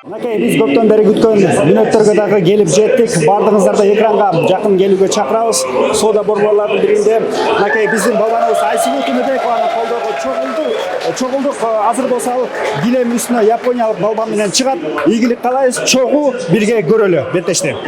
Мынакей биз көптөн бери күткөн мүнөттөргө дагы келип жеттик. Бардыгыңыздарды экранга жакын келүүгө чакырабыз. Соода борборлорунун биринде мынакей биздин балбаныбыз Айсулуу Түнөбекованы колдоого чогулдук. Азыр болсо ал килем үстүнө япониялык балбан менен чыгат. Ийгилик каалайбыз. Чогуу бирге көрөлү. Беттештер.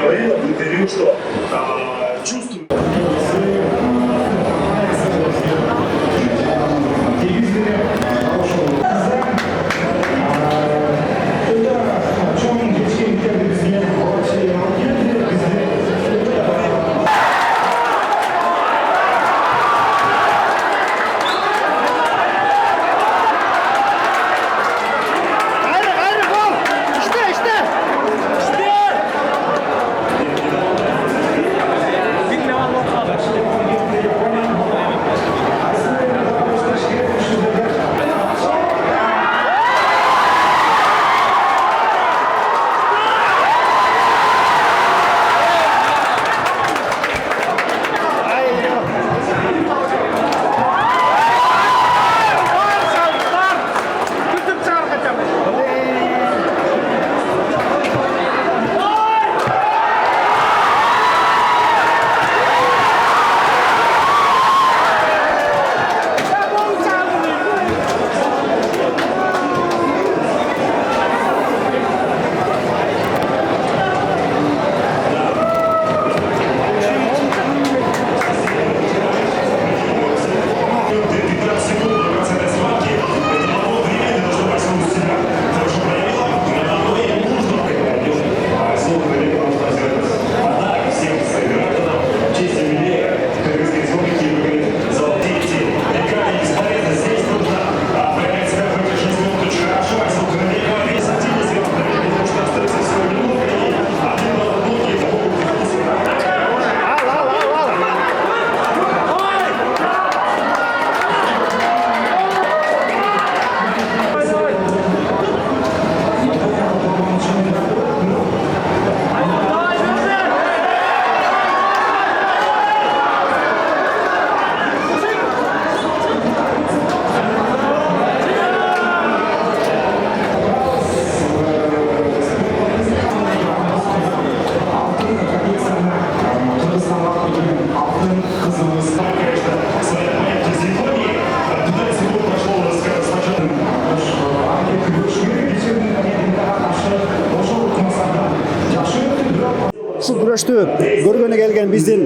Ушул күрөштү көргөнү келген биздин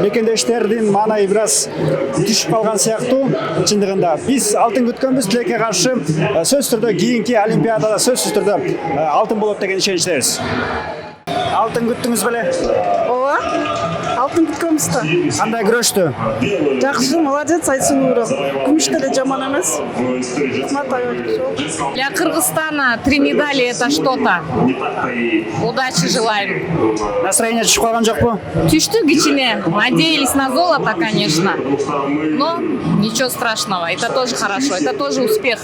мекендештердин маанайы бир аз түшүп калган сыяктуу. Чындыгында биз алтын күткөнбүз. Тилекке каршы сөзсүз түрдө кийинки Олимпиадада сөзсүз түрдө алтын болот деген ишеничтебиз. Алтын күттүңүз беле? Ооба. Алтын күткөнбүз да. Кандай күрөштү? Жакшы, молодец, Айсулуу. Күмүш деле жаман эмес. Для Кыргызстана 3 медали это что-то. Удачи желаем. Настроение түшүп калган жокпу? Түштү кичине. Надеялись на золото, конечно. Но ничего страшного. Это тоже хорошо. Это тоже успех.